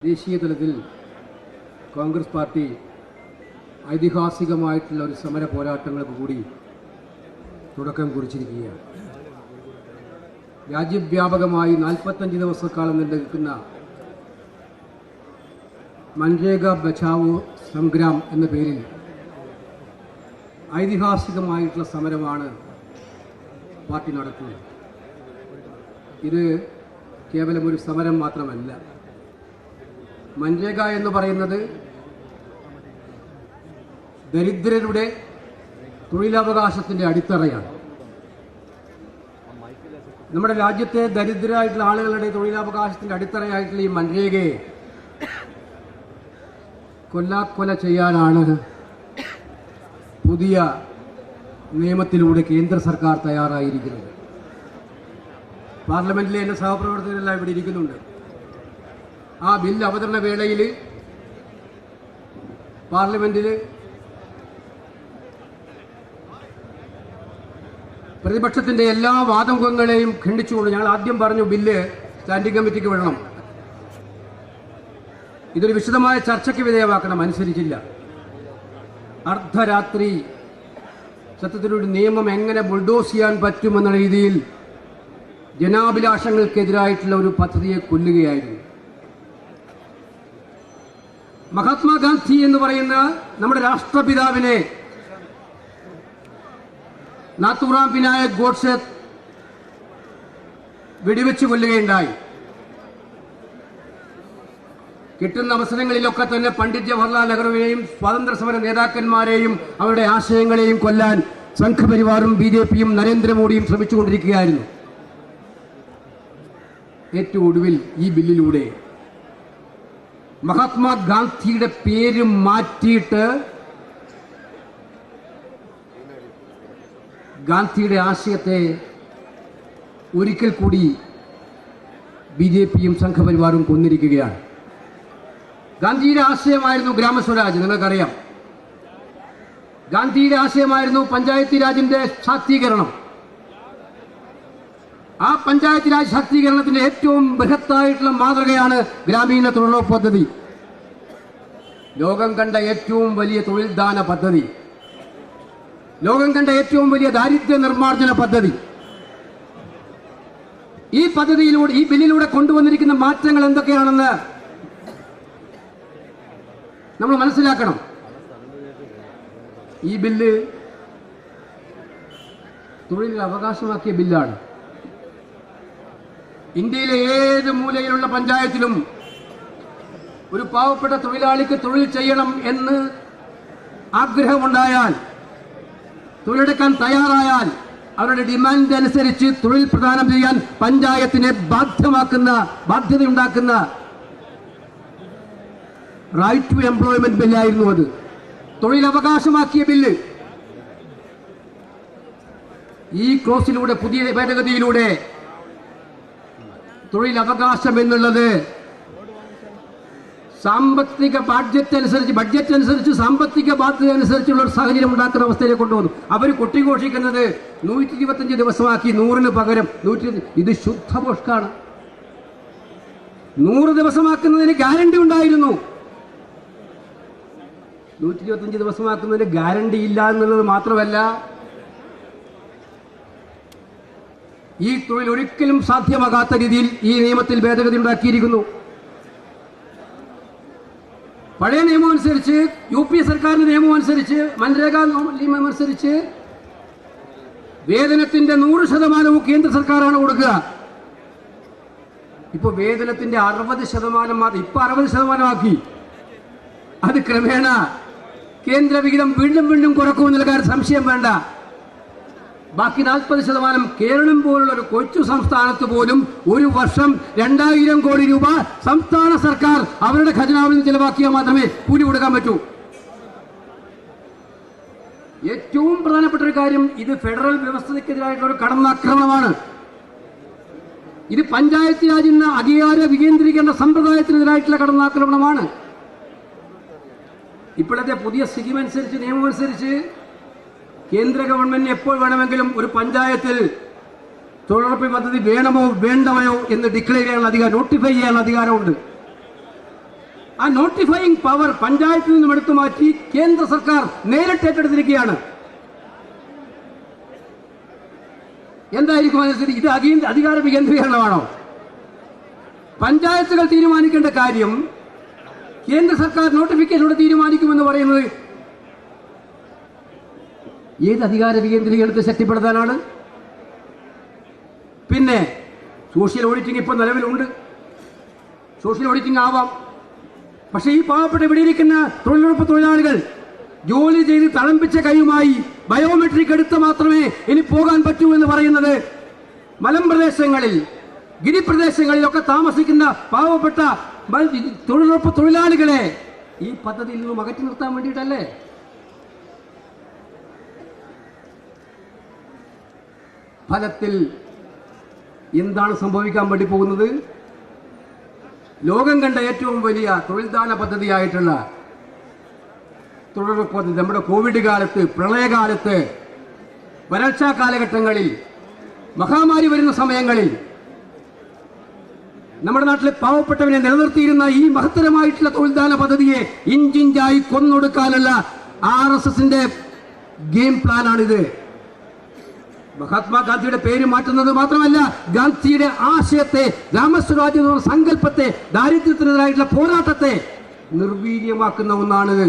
ദേശീയ തലത്തിൽ കോൺഗ്രസ് പാർട്ടി ഐതിഹാസികമായിട്ടുള്ള ഒരു സമര പോരാട്ടങ്ങൾക്ക് കൂടി തുടക്കം കുറിച്ചിരിക്കുകയാണ്. രാജ്യവ്യാപകമായി 45 ദിവസക്കാലം നീണ്ടുനിൽക്കുന്ന മൻരേഗ ബച്ചാവോ സംഗ്രാം എന്ന പേരിൽ ഐതിഹാസികമായിട്ടുള്ള സമരമാണ് പാർട്ടി നടത്തുന്നത്. ഇത് കേവലം ഒരു സമരം മാത്രമല്ല. മൻരേഗ എന്ന് പറയുന്നത് ദരിദ്രരുടെ തൊഴിലവകാശത്തിൻ്റെ അടിത്തറയാണ്. നമ്മുടെ രാജ്യത്തെ ദരിദ്രരായിട്ടുള്ള ആളുകളുടെ തൊഴിലവകാശത്തിൻ്റെ അടിത്തറയായിട്ടുള്ള ഈ മൻരേഗയെ കൊല്ലാക്കൊല ചെയ്യാനാണ് പുതിയ നിയമത്തിലൂടെ കേന്ദ്ര സർക്കാർ തയ്യാറായിരിക്കുന്നത്. പാർലമെന്റിലെ എൻ്റെ സഹപ്രവർത്തകരെല്ലാം ഇവിടെ ഇരിക്കുന്നുണ്ട്. ആ ബില്ല് അവതരണ വേളയിൽ പാർലമെന്റിൽ പ്രതിപക്ഷത്തിന്റെ എല്ലാ വാദമുഖങ്ങളെയും ഖണ്ഡിച്ചുകൊണ്ട് ഞങ്ങൾ ആദ്യം പറഞ്ഞു ബില്ല് സ്റ്റാൻഡിംഗ് കമ്മിറ്റിക്ക് വിടണം, ഇതൊരു വിശദമായ ചർച്ചയ്ക്ക് വിധേയമാക്കണം. അനുസരിച്ചില്ല. അർദ്ധരാത്രി സത്യത്തിലൊരു നിയമം എങ്ങനെ ബുൾഡോസ് ചെയ്യാൻ പറ്റുമെന്ന രീതിയിൽ ജനാഭിലാഷങ്ങൾക്കെതിരായിട്ടുള്ള ഒരു പദ്ധതിയെ കൊല്ലുകയായിരുന്നു. മഹാത്മാഗാന്ധി എന്ന് പറയുന്ന നമ്മുടെ രാഷ്ട്രപിതാവിനെ നാഥുറാം വിനായക് ഗോഡ്സെ വെടിവെച്ച് കൊല്ലുകയുണ്ടായി. കിട്ടുന്ന അവസരങ്ങളിലൊക്കെ തന്നെ പണ്ഡിറ്റ് ജവഹർലാൽ നെഹ്റുവിനെയും സ്വാതന്ത്ര്യ സമര നേതാക്കന്മാരെയും അവരുടെ ആശയങ്ങളെയും കൊല്ലാൻ സംഘപരിവാറും BJPയും നരേന്ദ്രമോദിയും ശ്രമിച്ചുകൊണ്ടിരിക്കുകയായിരുന്നു. ഏറ്റവും ഒടുവിൽ ഈ ബില്ലിലൂടെ മഹാത്മാഗാന്ധിയുടെ പേര് മാറ്റിയിട്ട് ഗാന്ധിയുടെ ആശയത്തെ ഒരിക്കൽ കൂടി BJPയും സംഘപരിവാറും കൊന്നിരിക്കുകയാണ്. ഗാന്ധിയുടെ ആശയമായിരുന്നു ഗ്രാമസ്വരാജ്, നിങ്ങൾക്കറിയാം. ഗാന്ധിയുടെ ആശയമായിരുന്നു പഞ്ചായത്തി രാജിന്റെ ശാക്തീകരണം. ആ പഞ്ചായത്ത് രാജ് ശാക്തീകരണത്തിന്റെ ഏറ്റവും ബൃഹത്തായിട്ടുള്ള മാതൃകയാണ് ഗ്രാമീണ തൊഴിലുറപ്പ് പദ്ധതി. ലോകം കണ്ട ഏറ്റവും വലിയ തൊഴിൽദാന പദ്ധതി, ലോകം കണ്ട ഏറ്റവും വലിയ ദാരിദ്ര്യ നിർമ്മാർജ്ജന പദ്ധതി. ഈ പദ്ധതിയിലൂടെ, ഈ ബില്ലിലൂടെ കൊണ്ടുവന്നിരിക്കുന്ന മാറ്റങ്ങൾ എന്തൊക്കെയാണെന്ന് നമ്മൾ മനസ്സിലാക്കണം. ഈ ബില്ല് തൊഴിൽ അവകാശമാക്കിയ ബില്ലാണ്. ഇന്ത്യയിലെ ഏത് മൂലയിലുള്ള പഞ്ചായത്തിലും ഒരു പാവപ്പെട്ട തൊഴിലാളിക്ക് തൊഴിൽ ചെയ്യണം എന്ന് ആഗ്രഹമുണ്ടായാൽ, തൊഴിലെടുക്കാൻ തയ്യാറായാൽ അവരുടെ ഡിമാൻഡ് അനുസരിച്ച് തൊഴിൽ പ്രദാനം ചെയ്യാൻ പഞ്ചായത്തിനെ ബാധ്യതയുണ്ടാക്കുന്ന റൈറ്റ് ടു എംപ്ലോയ്മെന്റ് ബില്ലായിരുന്നു അത്. തൊഴിലവകാശമാക്കിയ ബില്ല്. ഈ ക്ലോസിലൂടെ, പുതിയ ഭേദഗതിയിലൂടെ തൊഴിലവകാശം എന്നുള്ളത് സാമ്പത്തിക ബഡ്ജറ്റ് അനുസരിച്ച് സാമ്പത്തിക ബാധ്യത അനുസരിച്ചുള്ള ഒരു സാഹചര്യം ഉണ്ടാക്കുന്ന അവസ്ഥയിലേക്ക് കൊണ്ടുവന്നു. അവർ കൊട്ടിഘോഷിക്കുന്നത് 125 ദിവസമാക്കി, 100-ന് പകരം 100. ഇത് ശുദ്ധഭോഷ്കാണ്. 100 ദിവസമാക്കുന്നതിന് ഗ്യാരണ്ടി ഉണ്ടായിരുന്നു. 125 ദിവസമാക്കുന്നതിന് ഗ്യാരണ്ടി ഇല്ല എന്നുള്ളത് മാത്രമല്ല, ഈ തൊഴിൽ ഒരിക്കലും സാധ്യമാകാത്ത രീതിയിൽ ഈ നിയമത്തിൽ ഭേദഗതി ഉണ്ടാക്കിയിരിക്കുന്നു. പഴയ നിയമം അനുസരിച്ച്, UP സർക്കാരിന്റെ നിയമം അനുസരിച്ച്, മൻരേഗ നിയമം അനുസരിച്ച് വേതനത്തിന്റെ 100% കേന്ദ്ര സർക്കാരാണ് കൊടുക്കുക. ഇപ്പൊ വേതനത്തിന്റെ 60% മാത്രം, ഇപ്പൊ 60% ആക്കി. അത് ക്രമേണ കേന്ദ്ര വിഹിതം വീണ്ടും വീണ്ടും കുറക്കുമെന്നുള്ള കാര്യം സംശയം വേണ്ട. ബാക്കി 40% കേരളം പോലുള്ള ഒരു കൊച്ചു സംസ്ഥാനത്ത് പോലും ഒരു വർഷം 2000 കോടി രൂപ സംസ്ഥാന സർക്കാർ അവരുടെ ഖജനാവിൽ നിന്ന് ചെലവാക്കിയാൽ മാത്രമേ കൂലി കൊടുക്കാൻ പറ്റൂ. ഏറ്റവും പ്രധാനപ്പെട്ട ഒരു കാര്യം, ഇത് ഫെഡറൽ വ്യവസ്ഥയ്ക്കെതിരായിട്ടുള്ള ഒരു കടന്നാക്രമണമാണ്. ഇത് പഞ്ചായത്ത് രാജ് എന്ന അധികാര വികേന്ദ്രീകരണ സമ്പ്രദായത്തിനെതിരായിട്ടുള്ള കടന്നാക്രമണമാണ്. ഇപ്പോഴത്തെ പുതിയ സ്ഥിതിമനുസരിച്ച്, നിയമമനുസരിച്ച് കേന്ദ്ര ഗവൺമെന്റിന് എപ്പോൾ വേണമെങ്കിലും ഒരു പഞ്ചായത്തിൽ തൊഴിലുറപ്പ് പദ്ധതി വേണമോ വേണ്ടവയോ എന്ന് ഡിക്ലെയർ ചെയ്യാനുള്ള അധികാരം, നോട്ടിഫൈ ചെയ്യാനുള്ള അധികാരമുണ്ട്. ആ നോട്ടിഫയിങ് പവർ പഞ്ചായത്തിൽ നിന്നും എടുത്തു മാറ്റി കേന്ദ്ര സർക്കാർ നേരിട്ട് ഏറ്റെടുത്തിരിക്കുകയാണ്. എന്തായിരിക്കും അനുസരിച്ച് ഇത് അധികാര വികേന്ദ്രീകരണമാണോ? പഞ്ചായത്തുകൾ തീരുമാനിക്കേണ്ട കാര്യം കേന്ദ്ര സർക്കാർ നോട്ടിഫിക്കേഷനോട് തീരുമാനിക്കുമെന്ന് പറയുന്നത് ഏത് അധികാര വികേന്ദ്രീകരണത്തെ ശക്തിപ്പെടുത്താനാണ്? പിന്നെ സോഷ്യൽ ഓഡിറ്റിംഗ് ഇപ്പോൾ നിലവിലുണ്ട്. സോഷ്യൽ ഓഡിറ്റിംഗ് ആവാം. പക്ഷേ ഈ പാവപ്പെട്ട ഇവിടെ ഇരിക്കുന്ന തൊഴിലുറപ്പ് തൊഴിലാളികൾ ജോലി ചെയ്ത് തളമ്പിച്ച കൈയുമായി ബയോമെട്രിക് എടുത്ത് മാത്രമേ ഇനി പോകാൻ പറ്റൂ എന്ന് പറയുന്നത് മലമ്പ്രദേശങ്ങളിൽ, ഗിരിപ്രദേശങ്ങളിലൊക്കെ താമസിക്കുന്ന പാവപ്പെട്ട തൊഴിലുറപ്പ് തൊഴിലാളികളെ ഈ പദ്ധതിയിൽ നിന്നും അകറ്റി നിർത്താൻ വേണ്ടിയിട്ടല്ലേ? ഫലത്തിൽ എന്താണ് സംഭവിക്കാൻ വേണ്ടി പോകുന്നത്? ലോകം കണ്ട ഏറ്റവും വലിയ തൊഴിൽദാന പദ്ധതിയായിട്ടുള്ള തൊഴിലുറപ്പ് പദ്ധതി നമ്മുടെ കോവിഡ് കാലത്ത്, പ്രളയകാലത്ത്, വരൾച്ചാ കാലഘട്ടങ്ങളിൽ, മഹാമാരി വരുന്ന സമയങ്ങളിൽ നമ്മുടെ നാട്ടിലെ പാവപ്പെട്ടവനെ നിലനിർത്തിയിരുന്ന ഈ മഹത്തരമായിട്ടുള്ള തൊഴിൽദാന പദ്ധതിയെ ഇഞ്ചിഞ്ചായി കൊന്നൊടുക്കാനുള്ള RSSന്റെ ഗെയിം പ്ലാനാണിത്. മഹാത്മാഗാന്ധിയുടെ പേര് മാറ്റുന്നത് മാത്രമല്ല, ഗാന്ധിയുടെ ആശയത്തെ, ഗ്രാമസ്വരാജ്യ സങ്കല്പത്തെ, ദാരിദ്ര്യത്തിനെതിരായിട്ടുള്ള പോരാട്ടത്തെ നിർവീര്യമാക്കുന്ന ഒന്നാണിത്.